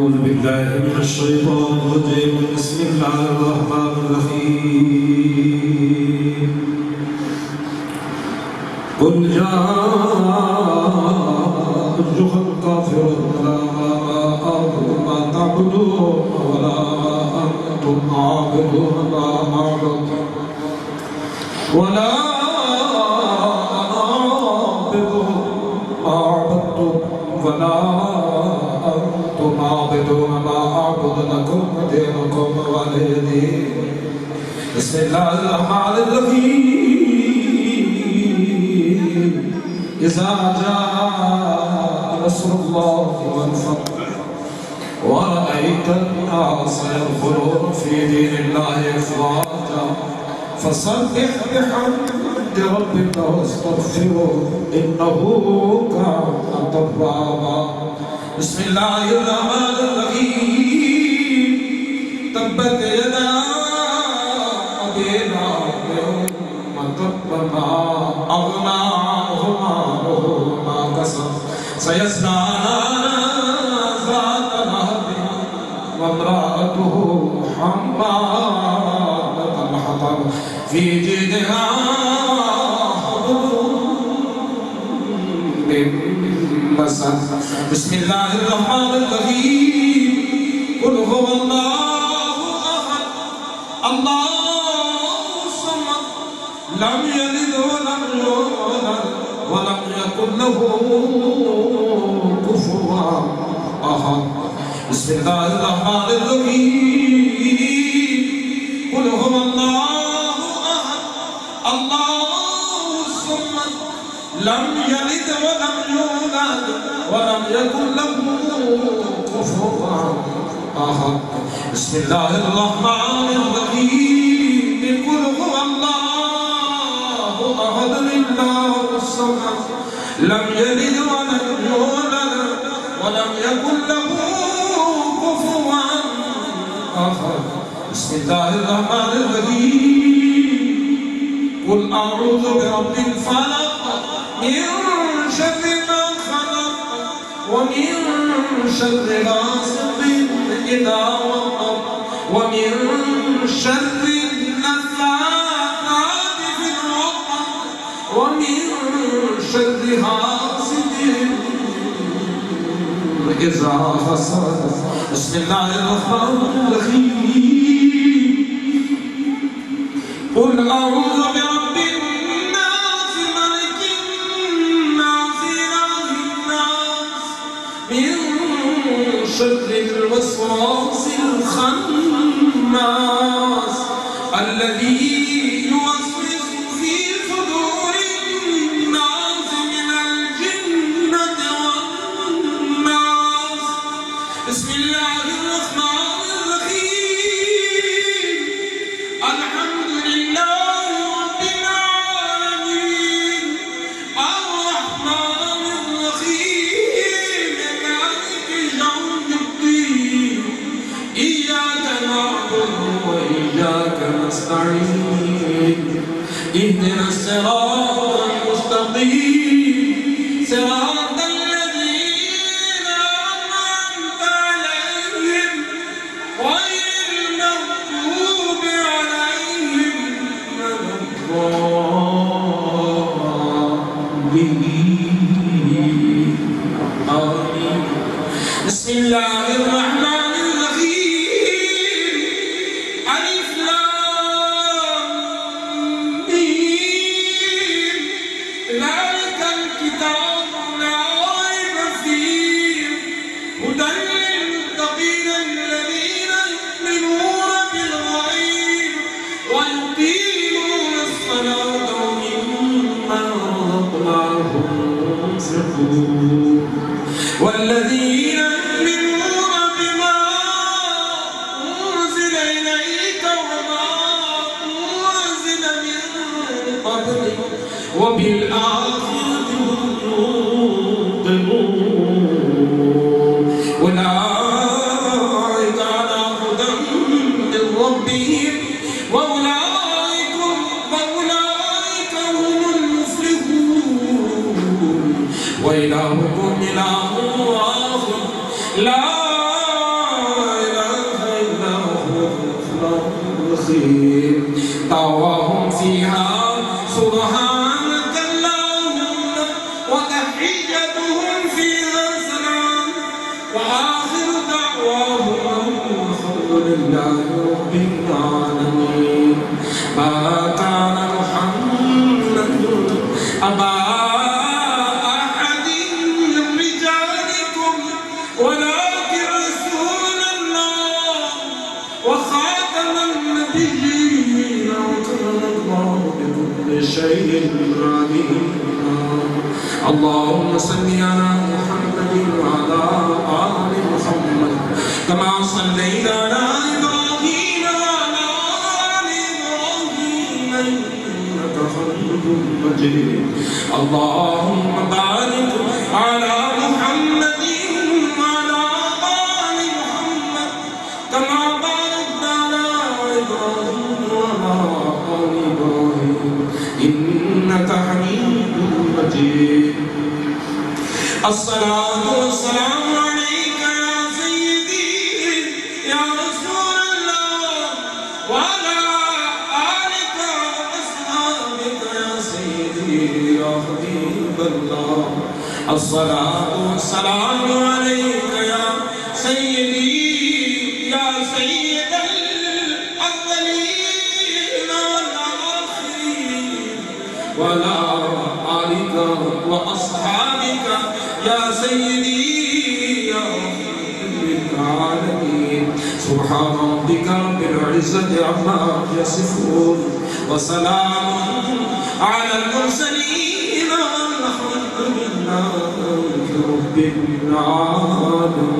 أعوذ بالله من الشيطان الرجيم بسم الله الرحمن الرحيم قل جاء أيها الكافرون لا أعبد ما تعبدون ولا أنتم عابدون ما أعبد ولا ولا أنتم عابدون ما أعبد لكم دينكم ولي دين بسم الله الرحمن الرحيم إذا جاء نصر الله والفتح ورأيت الناس يدخلون في دين الله أفواجا فسبح بحمد ربك واستغفره إنه كان توابا بسم الله الرحمن الرحيم تبت يدا أبي لهب وتب ما أغنى عنه ماله ما كسب سيصلى نارا ذات لهب وامرأته حمالة الحطب في جيدها بسم الله الرحمن الرحيم قل هو الله أحد الله الصمد لم يلد ولم يولد ولم يكن له كفوا أحد بسم الله الرحمن الرحيم قل هو الله أحد الله الصمد لم يلد ولم يولد ولم يكن له كفوا أحد بسم الله الرحمن الرحيم قل هو الله أحد الله الصمد لم يلد ولم يولد ولم يكن له كفوا أحد بسم الله الرحمن الرحيم قل أعوذ برب الفلق من شر ما خلق ومن شر غاسق إذا وقب ومن شر النفاثات في العقد ومن شر حاسد إذا حسد بسم الله الرحمن الرحيم قل أعوذ برب الناس ملك الناس إله الناس من شر الوسواس الخناس الذي يوسوس في صدور الناس من الجنة والناس بسم الله الرحمن الرحيم الحمد لله رب العالمين الرحمن الرحيم مالك يوم الدين إياك نعبد وإياك نستعين اهدنا الصراط المستقيم صراط الذين أنعمت عليهم غير المغضوب عليهم ولا الضالين آمين بسم الله الرحمن الرحيم ألف لام ميم ذلك الكتاب لا ريب فيه هدى للمتقين الذين يؤمنون بالغيب ويقيمون الصلاة ومما رزقناهم ينفقون والذين يؤمنون بما أنزل إليك وما أنزل من قبلك وبالآخرة هم يوقنون أولئك على هدى من ربهم وأولئك هم المفلحون وإلهكم إله واحد لا وآخر دعواهم الحمد لله رب العالمين. ما كان محمد أبا أحد من رجالكم ولكن رسول الله وخاتم النبيين وكان الله بكل شيء عليما. اللهم صل على محمد وعلى آل محمد كما صليت على إبراهيم وعلى آل إبراهيم إنك حميد مجيد. اللهم بارك على محمد وعلى آل محمد كما باركت على إبراهيم وعلى آل إبراهيم إنك حميد مجيد. الصلاة والسلام عليك يا سيدي يا رسول الله وعلى آلك وأصحابك يا سيدي يا حبيب الله. الصلاة والسلام عليك يا سيدي يا سيد الأولين والآخرين وعلى آلك وأصحابك يا سيدي يا رب العالمين. سبحان ربك رب العزة عما يصفون وسلام على المرسلين والحمد لله رب العالمين.